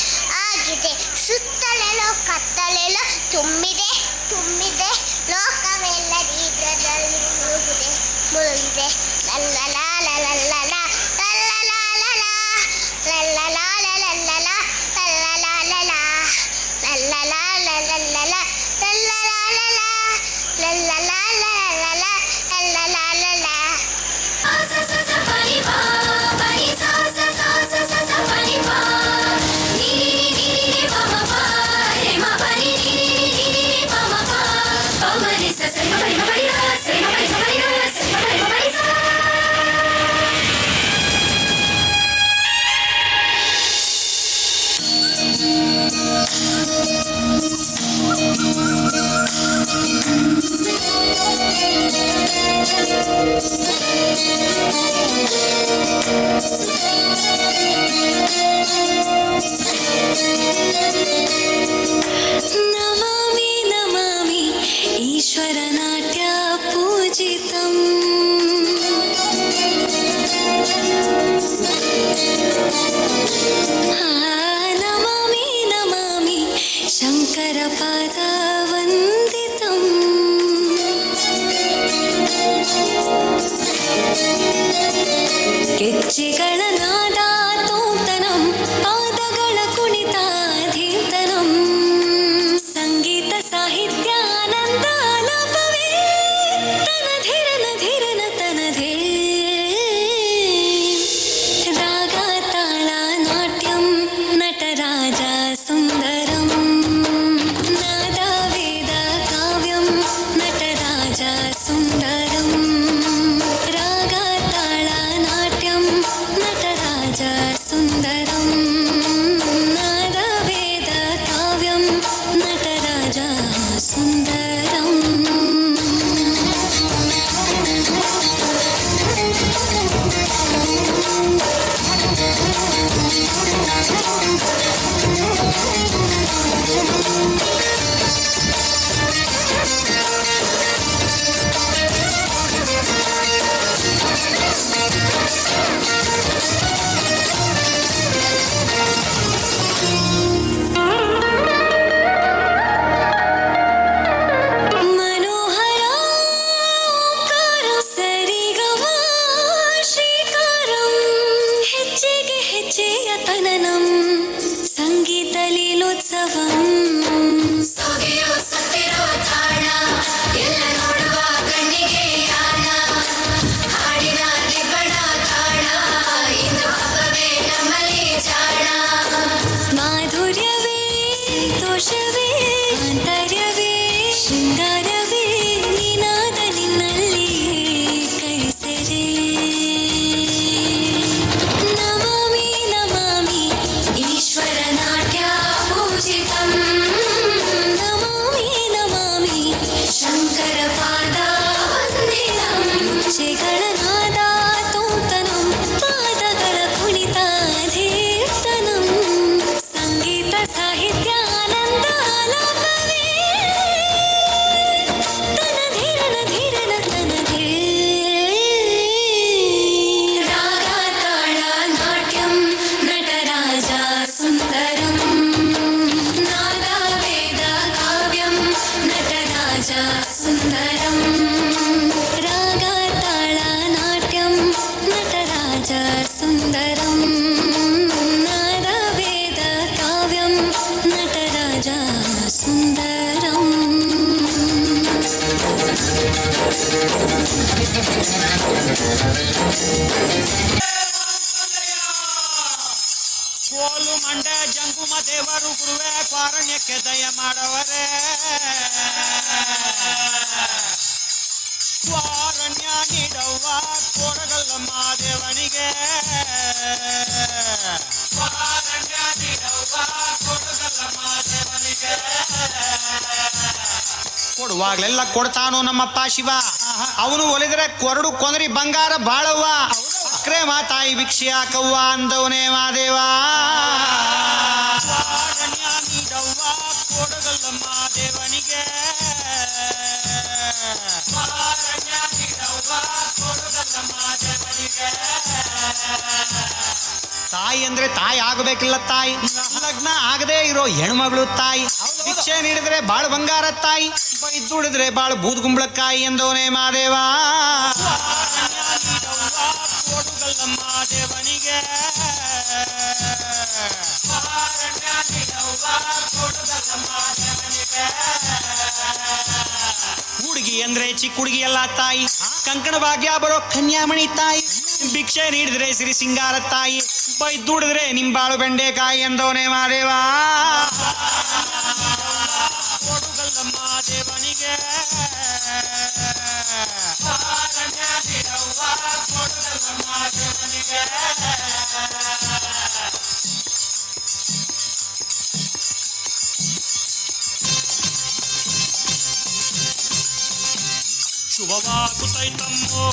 ಆಗಿದೆ ಸುತ್ತಲೆಲ್ಲೋ ಕತ್ತಲೆಲ್ಲೋ ತುಂಬಿದೆ ತುಂಬಿದೆ ಲೋಕವೆಲ್ಲ ನಿದ್ರೆಯಲ್ಲಿ ಮುಳುಗಿದೆ ಮುಳುಗಿದೆ ಲಲ್ಲಲಾಲ ಲಲ್ಲಲ ಲಲ್ಲಲಾಲ ಲಲ್ಲಲಾಲ ಲಲ್ಲಲ ಲಲ್ಲಲಾಲ ಲಲ್ಲಲಾಲ ಲಲ್ಲಲ ಲಲ್ಲಲಾಲ ಲಲ್ಲಲಾಲ ಲಲ್ಲಲಾಲ ಸ ಸ ಸ ಪರಿ ಪ ಪರಿ ಸ ಸ ಸ ಸ ಸ ಸ ಪರಿ ಪ ನಿ ನಿ ನಿ ನಿ ನಿ ಪ ಮ ಪ ರೆ ಮ ಪರಿ ನಿ ನಿ ನಿ ನಿ ನಿ ಪ ಮ ಪ ಪ ಮ ರಿ ಸ ಸ ಮ ಪರಿ ಮ ಪರಿ ರ ಸ ಮ ಪರಿ ಮ ಪರಿ ರ ಸ ಮ ಪರಿ ಮ ಪರಿ ಸ ಈಶ್ವರನಾಟ್ಯ ಪೂಜಿತಂ ನಮಾಮಿ ನಮಾಮಿ ಶಂಕರ ಪಾದ ವಂದಿತಂ ಗೆಜ್ಜೆಗಳ ನಾದ ತೋಂತನಂ ಪಾದಗಳ ಕುಣಿತ ಧೀಂತನಂ ಸಂಗೀತ ಸಾಹಿತ್ಯ ಆನಂದ ಆಲಾಪವೇ ತನಧಿರನ ಧಿರನ ತನಧೇ ರಾಗ ತಾಳ ನಾಟ್ಯಂ ನಟರಾಜ ಸುಂದರಂ ನಾದ ವೇದ ಕಾವ್ಯಂ ನಟರಾಜ ಸುಂದರಂ ರಾಗ ತಾಳ ನಾಟ್ಯಂ ನಟರಾಜ ಸುಂದರಂ ನಾದ ವೇದ ಕಾವ್ಯಂ ನಟರಾಜ ಸುಂದರಂ ಮನೋಹರ ಓಂಕಾರ ಸರಿಗಮ ಶ್ರೀಕಾರಂ ಹೆಜ್ಜೆಗೆ ಹೆಜ್ಜೆಯ ತನನಂ ಸಂಗೀತ ಲೀಲೋತ್ಸವಂ ಸೊಗೆಯೋ ಸತ್ತಿರೋ ತಾಣ ಎಲ್ಲ ನೋಡುವ ಕಣ್ಣಿಗೆ ಯಾಣ ಹಾಡಿನ ದಿಬ್ಬಣ ತಾಣ ಇಂದು ಹಬ್ಬವೇ ನಮ್ಮಲ್ಲಿ ಜಾಣ ಮಾಧುರ್ಯವೇ ಸಂತೋಷವೇ ಆಂತರ್ಯವೇ ಶೃಂಗಾರವೇ ನಿನಾದ ನಿನ್ನಲ್ಲಿ ಕೈಸೆರೆ ನಮಾಮಿ ನಮಾಮಿ ಈಶ್ವರ ನಾಟ್ಯ ಪೂಜಿತಂ ನಮಾಮಿ ನಮಾಮಿ ಶಂಕರ ಪಾದ ವಂದಿತಂ ಗೆಜ್ಜೆಗಳ ನಾದ ತೋಂತನಂ ಪಾದಗಳ ಕುಣಿತ ಧೀರ್ತನಂ ಸಂಗೀತ ಸಾಹಿತ್ಯ ಆನಂದ ಆಲಾಪವೇ ತನಧಿರನ ಧಿರನ ತನಧೇ ರಾಗ ತಾಳ ನಾಟ್ಯಂ ನಟರಾಜ ಸುಂದರಂ ನಾದ ವೇದ ಕಾವ್ಯಂ ನಟರಾಜ ಸುಂದರಂ ರಾಗ ತಾಳ ನಾಟ್ಯಂ ನಟರಾಜ ಸುಂದರಂ ನಾದ ವೇದ ಕಾವ್ಯಂ ನಟರಾಜ ಸುಂದರಂ ಕೋಲು ಮಂಡ ಜಂಗುಮ ದೇವರು ಗುರುವೇ ಕಾರಣ್ಯಕ್ಕೆ ದಯ ಮಾಡವರೇ ಕಾರಣ್ಯ ನೀಡವ್ವ ಕೋರಗಲ್ಲಮ್ಮ ದೇವನಿಗೆ ಕಾರಣ್ಯ ನೀಡವ್ವ ಕೋರಗಲ್ಲಮ್ಮ ದೇವನಿಗೆ ಕೊಡುವಾಗ್ಲೆಲ್ಲ ಕೊಡ್ತಾನು ನಮ್ಮಪ್ಪ ಶಿವ ಅವನು ಒಲಿದ್ರೆ ಕೊರಡು ಕೊಂದರಿ ಬಂಗಾರ ಬಾಳವ್ವ ಅಕ್ರೆ ಮಾತಾಯಿ ಭಿಕ್ಷೆ ಹಾಕವ್ವ ಅಂದವನೇ ಮಾದೇವ ಕಾರಣ್ಯ ನೀಡವ್ವ ಕೋರಗಲ್ಲಮ್ಮ ದೇವನಿಗೆ ಕಾರಣ್ಯ ನೀಡವ್ವ ಕೋರಗಲ್ಲಮ್ಮ ದೇವನಿಗೆ ತಾಯಿ ಅಂದ್ರೆ ತಾಯಿ ಆಗಬೇಕಿಲ್ಲ ತಾಯಿ ಲಗ್ನ ಆಗದೆ ಇರೋ ಹೆಣ್ಮಗಳು ತಾಯಿ ಭಿಕ್ಷೆ ನೀಡಿದ್ರೆ ಬಾಳ ಬಂಗಾರ ತಾಯಿ ಬೈದುಡಿದ್ರೆ ಬಾಳ ಬೂದ್ ಗುಂಬಳಕಾಯಿ ಎಂದವನೇ ಮಾದೇವ ಕೊಡುಗಲ್ಲಮ್ಮ ದೇವನಿಗೆ ಹುಡುಗಿ ಅಂದ್ರೆ ಚಿಕ್ಕ ಹುಡುಗಿ ಎಲ್ಲ ತಾಯಿ ಕಂಕಣ ಭಾಗ್ಯ ಬರೋ ಕನ್ಯಾಮಣಿ ತಾಯಿ ಭಿಕ್ಷೆ ನೀಡಿದ್ರೆ ಸಿರಿ ಸಿಂಗಾರ ತಾಯಿ ಬೈದುಡಿದ್ರೆ ನಿಂಬಾಳು ಬೆಂಡೆಕಾಯಿ ಎಂದವನೇ ಮಾದೇವ ಕೊಡುಗಲ್ಲಮ್ಮ ದೇವನಿಗೆ ಕೊಡುಗಲ್ಲಮ್ಮ ದೇವನಿಗೆ ಶುಭವಾಗುತ್ತೈತಮ್ಮೋ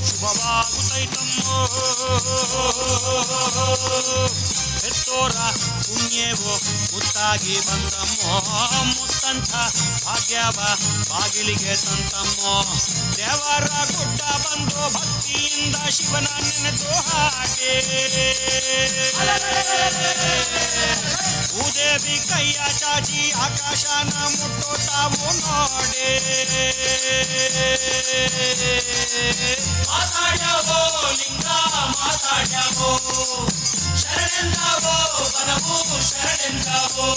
ಶುಭವಾಗುತ್ತೈತಮ್ಮೋ ಹೆತ್ತೋರ ಪುಣ್ಯವೋ ಮುತ್ತಾಗಿ ಬಂತಮ್ಮೋ ಮುತ್ತಂಥ ಭಾಗ್ಯವ ಬಾಗಿಲಿಗೆ ತಂತಮ್ಮೋ ದೇವರ ಗುಡ್ಡ ಬಂದು ಭಕ್ತಿಯಿಂದ ಶಿವನ ನೆನೆದು ಹಾಗೆ ಭೂದೇವಿ ಕೈಯ ಚಾಚಿ ಆಕಾಶನ ಮುಟ್ಟೋ ತಾವು ನೋಡೆ ಮಾತಾಡ್ಯಾವೋ ಲಿಂಗ ಮಾತಾಡ್ಯಾವೋ ಶರಣೆಂದಾವೋ ಬನವು ಶರಣೆಂದಾವೋ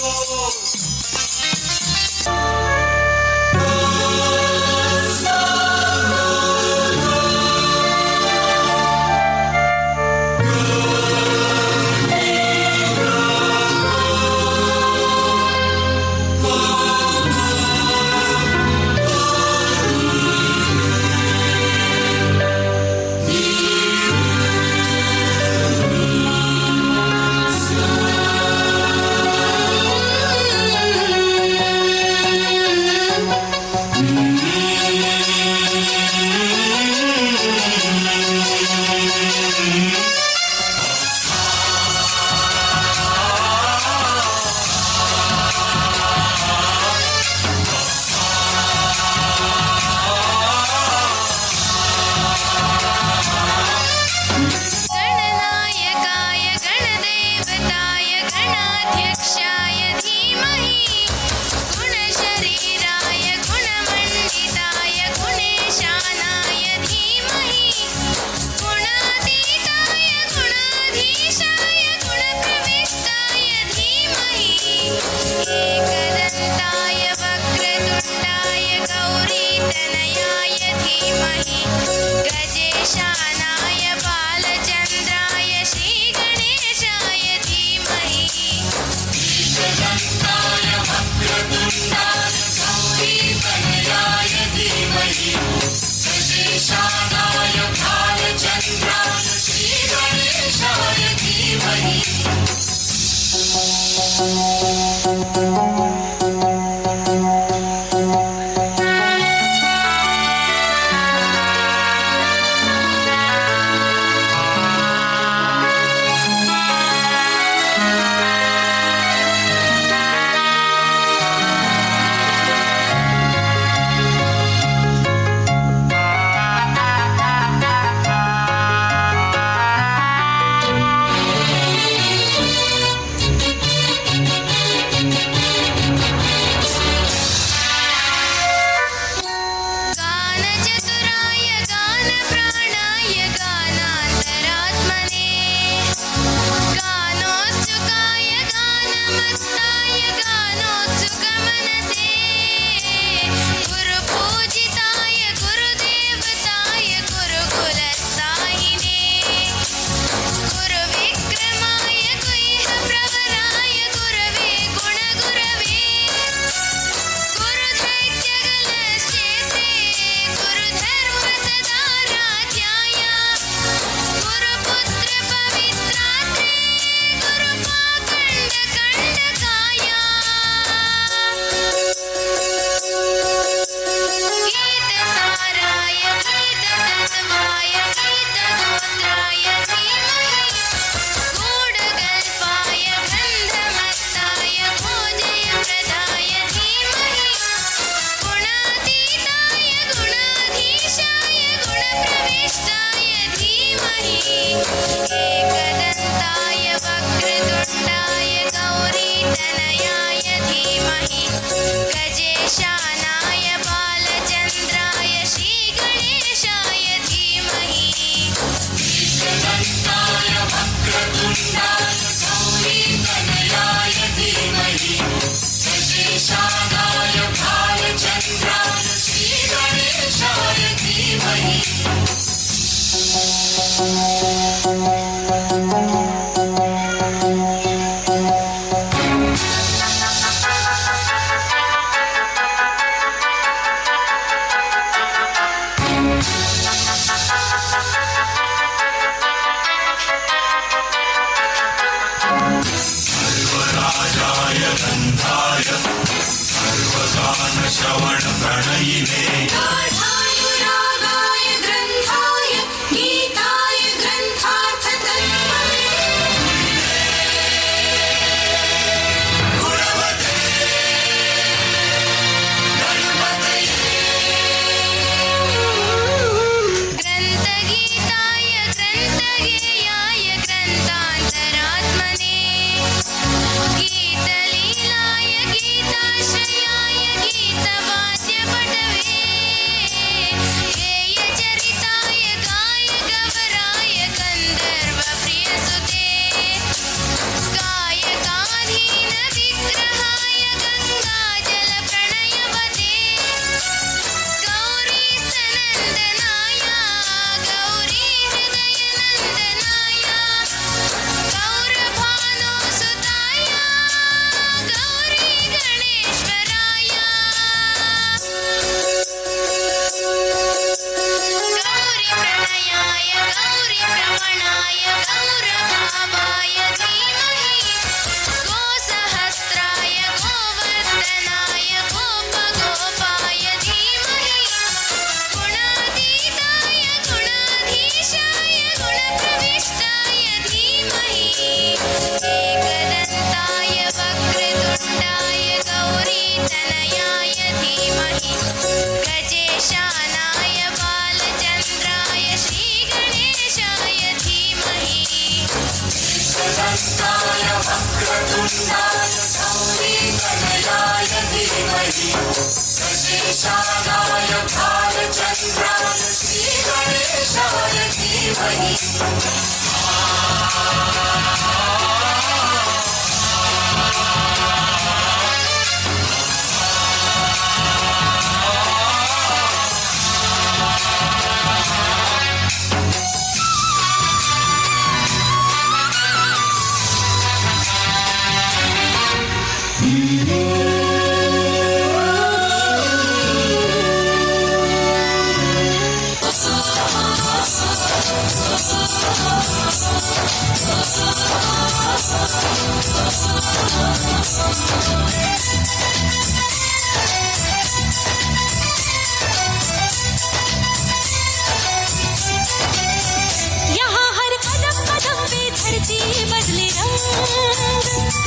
यहाँ हर कदम कदम पे धरती बदले रंग,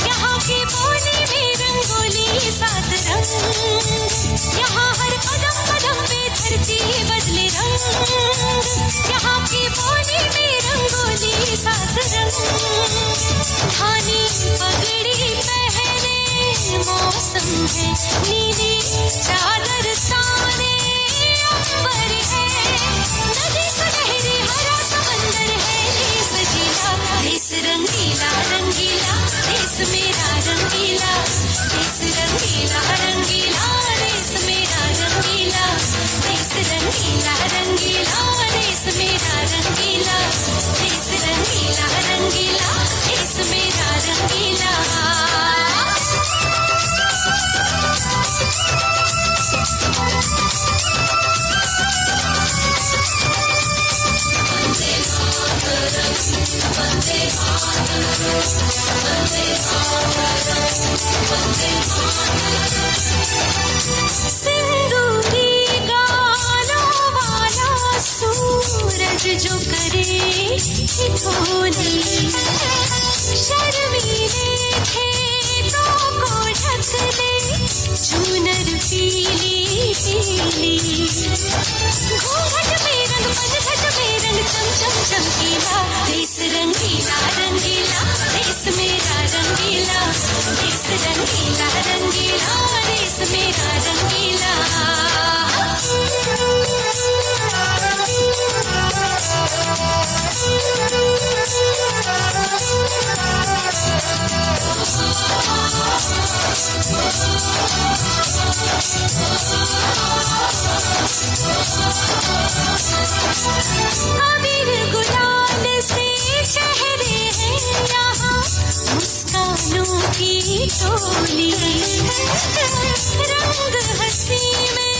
यहाँ की बोली में रंगोली सात रंग। यहाँ हर कदम कदम पे धरती बदले रंग, यहाँ की बोली में रंगोली सात रंग। धानी पगड़ी पहने मौसम है, नीली चादर ताने अंबर है। नदी सुनहरी हरा समंदर है, देश जिला देश रंगीला रंगीला, देश मेरा रंगीला, देश रंगीला रंगीला, देश मेरा रंगीला, देश रंगीला रंगीला, देश मेरा रंगीला, देश रंगीला रंगीला, देश मेरा रंगीला। सिंदूरी गालों वाला सूरज जो करे ठिठोली, शर्मीले खेतों को ढक ले चूनर पीली पीली। घूंघट में रंग पनघट में रंग चम चम चमकीला, देश रंगीला रंगीला, देश मेरा रंगीला, देश रंगीला रंगीला, देश मेरा रंगीला। अबीर गुलाल से चेहरे हैं यहाँ, मुस्कानों की टोली। रंग हंसी में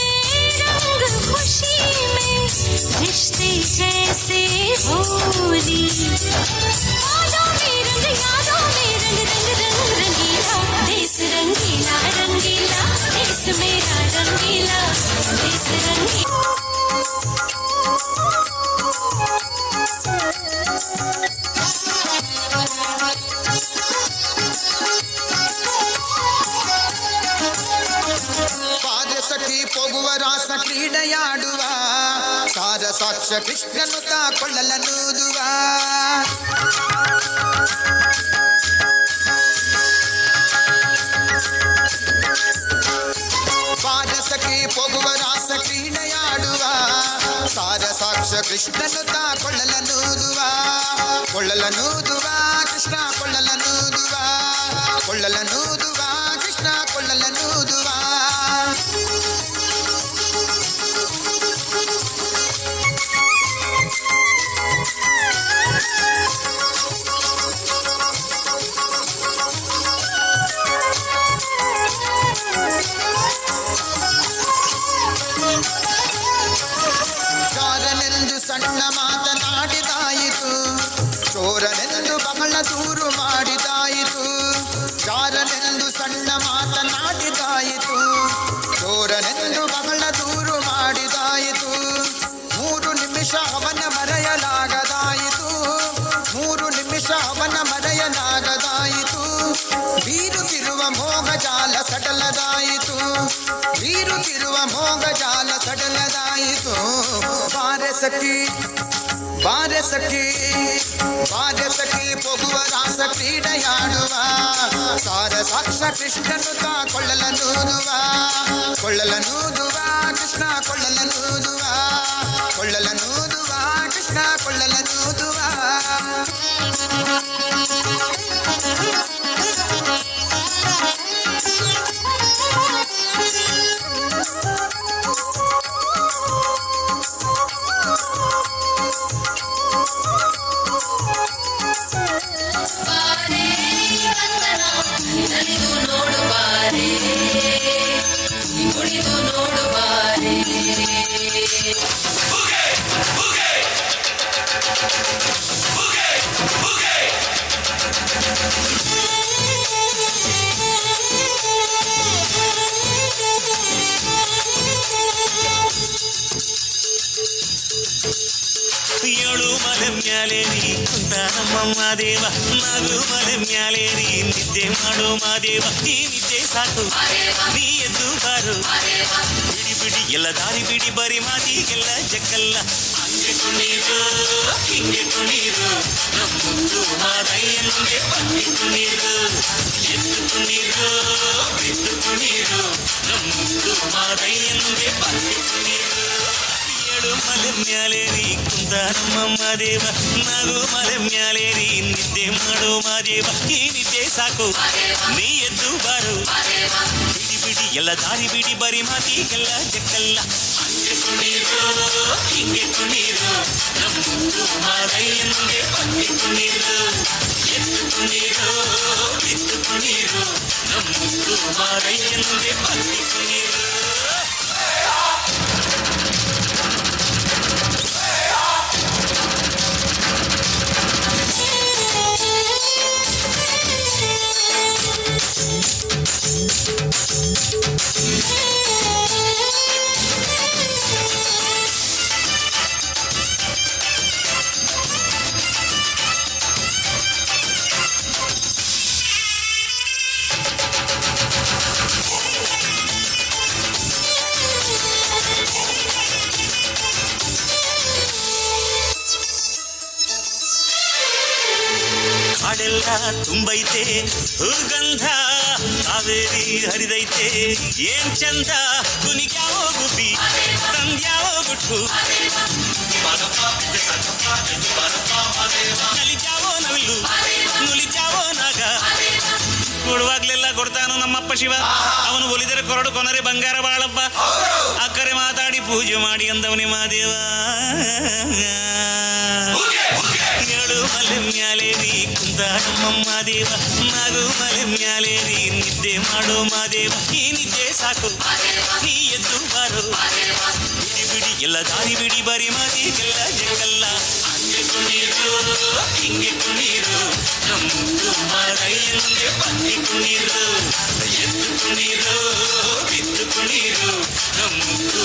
रंग खुशी में, रिश्ते जैसे होली। यादों में रंग यादों में रंग, रंग रंग रंगीला, देश रंगीला रंगीला, देश मेरा रंगीला, देश रंगीला। ಪಾದಸಖಿ ಪೋಗುವ ರಾಸ ಕ್ರೀಡೆಯಾಡುವ, ಸಾರ ಸಾಕ್ಷ ಕೃಷ್ಣನು ಕೊಳ್ಳಲನೂದುವ. ಪಾದಸಖಿ ಪೋಗುವ ರಾಸ ಕ್ರೀಡೆಯಾಡುವ, ಸಾರ ಸಾಕ್ಷ ಕೃಷ್ಣನು ಕೊಳ್ಳಲನೂದುವ. ಕೊಳ್ಳಲನೂದುವ ಕೃಷ್ಣ ಕೊಳ್ಳಲನೂದುವ, ಕೊಳ್ಳಲನೂದುವ ಕೃಷ್ಣ ಕೊಳ್ಳಲನೂದುವ. ಜಾರನೆಂದು ಸಣ್ಣ ಮಾತನಾಡಿದಾಯಿತು, ಚೋರನೆಂದು ಬಹಳ ದೂರು ಮಾಡಿದಾಯಿತು. ಜಾರನೆಂದು ಸಣ್ಣ ಮಾತನಾಡಿದಾಯಿತು, ಚೋರನೆಂದು ಬಹಳ ದೂರು ಮಾಡಿದಾಯಿತು. 3 ನಿಮಿಷ ಅವನ ಮರೆಯಲಾಗದಾಯಿತು, 3 ನಿಮಿಷ ಅವನ ಮರೆಯಲಾಗದಾಯಿತು. ಬೀರುತ್ತಿರುವ ಮೋಗಜಾಲ ಸಡಲದಾಯಿತು, ಬೀರುತ್ತಿರುವ ಮೋಗಜಾಲ ಸಡಲದಾಯಿತು. ಬಾರೆ ಸಖಿ ಬಾರೆ ಸಖಿ ಬಾರೆ ಸಖಿ ಪೊಗುವ ರಾಸ ಕ್ರೀಡೆಯಾಡುವ, ಸಾರ ಸಾಕ್ಷ ಕೃಷ್ಣನು ಕೊಳ್ಳಲನೂದುವ, ಕೊಳ್ಳಲನೂದುವ ಕೃಷ್ಣ ಕೊಳ್ಳಲನೂದುವ, ಕೊಳ್ಳಲನೂದುವ ಕೃಷ್ಣ ಕೊಳ್ಳಲನೂದುವ. ಬಾರೆ ಕಂದನ ನಲಿದು ನೋಡು ಬಾರೆ, ಕುಣಿದು ನೋಡು ಬಾರೆ. ಏಳು ಮಲೆ ಮ್ಯಾಲೇರಿ ಕುಂತ ನಮ್ಮ ಮಾದೇವ, ನಗು ಮಲೆ ಮ್ಯಾಲೇರಿ ನಿದ್ದೆ ಮಾಡು ಮಾದೇವ. ಈ ನಿದ್ದೆ ಸಾಕು ನೀ ಎದ್ದು ಬಾರು, ಬಿಡಿ ಬಿಡಿ ಎಲ್ಲ ದಾರಿ ಬಿಡಿ ಬರಿ ಮಾತಿಗೆಲ್ಲ ಜಕ್ಕಲ್ಲ. ಹಂಗೆ ಕುಣೀರು ಹಿಂಗೆ ಕುಣೀರು, ನಮ್ಮುಂದು ಮಾದಯ್ಯನಿಗೆ ಬನ್ನಿ ಕುಣೀರು, ಎದ್ದು ಕುಣೀರು ಬಿದ್ದು ಕುಣೀರು, ನಮ್ಮುಂದು ಮಾದಯ್ಯನಿಗೆ ಬನ್ನಿ ಕುಣೀರು. ಏಳು ಮಲೆ ಮ್ಯಾಲೇರಿ ಕುಂತ ನಮ್ಮ ಮಾದೇವ, ನಗು ಮಲೆ ಮ್ಯಾಲೇರಿ ನಿದ್ದೆ ಮಾಡು ಮಾದೇವ. ಈ ನಿದ್ದೆ ಸಾಕು ನೀ ಎದ್ದು ಬಾರು, ಬಿಡಿ ಬಿಡಿ ಎಲ್ಲ ದಾರಿ ಬಿಡಿ ಬರಿ ಮಾತಿಗೆಲ್ಲ ಜಕ್ಕಲ್ಲ. ಹಂಗೆ ಕುಣೀರು ಹಿಂಗೆ ಕುಣೀರು, ನಮ್ಮುಂದು ಮಾದಯ್ಯನಿಗೆ ಬನ್ನಿ ಕುಣೀರು, ಎದ್ದು ಕುಣೀರು ಬಿದ್ದು ಕುಣೀರು, ನಮ್ಮುಂದು ಮಾದಯ್ಯನಿಗೆ ಬನ್ನಿ ಕುಣೀರು. ಕಾಡೆಲ್ಲ ತುಂಬೈತೆ ಹೂಗಂಧ, ಕಾವೇರಿ ಹರಿದೈತೆ ಏನ್ ಚಂದ. ಕುನಿಗ್ಯಾವೋ ಗುಬ್ಬಿ ತಂದ್ಯಾವೋ ಗುಟ್ಟು, ನಲಿದ್ಯಾವೋ ನವಿಲು ನುಲಿದ್ಯಾವೋ ನಾಗ. ಕೊಡುವಾಗ್ಲೆಲ್ಲ ಕೊಡ್ತಾನು ನಮ್ಮಪ್ಪ ಶಿವ, ಅವನು ಒಲಿದರೆ ಕೊರಡು ಕೊನರೆ ಬಂಗಾರ ಬಾಳಪ್ಪ. ಅಕ್ಕರೆ ಮಾತಾಡಿ ಪೂಜೆ ಮಾಡಿ ಅಂದವನೇ ಮಾದೇವ. ಏಳು ಮಲೆ ಮ್ಯಾಲೇರಿ ಕುಂತ ನಮ್ಮ ಮಾದೇವ, ನಗು ಮಲೆ ಮ್ಯಾಲೇರಿ ನಿದ್ದೆ ಮಾಡು ಮಾದೇವ. ಈ ನಿದ್ದೆ ಸಾಕು ನೀ ಎದ್ದು ಬಾರು, ಬಿಡಿ ಬಿಡಿ ಎಲ್ಲ ದಾರಿ ಬಿಡಿ ಬರಿ ಮಾತಿಗೆಲ್ಲ ಜಗಲ್ಲ. ಹಂಗೆ ಕುಣೀರು ಹಿಂಗೆ ಕುಣೀರು, ನಮ್ಮುಂದು ಮಾದಯ್ಯನಿಗೆ ಬನ್ನಿ ಕುಣೀರು, ಎದ್ದು ಕುಣೀರು ಬಿದ್ದು ಕುಣೀರು, ನಮ್ಮುಂದು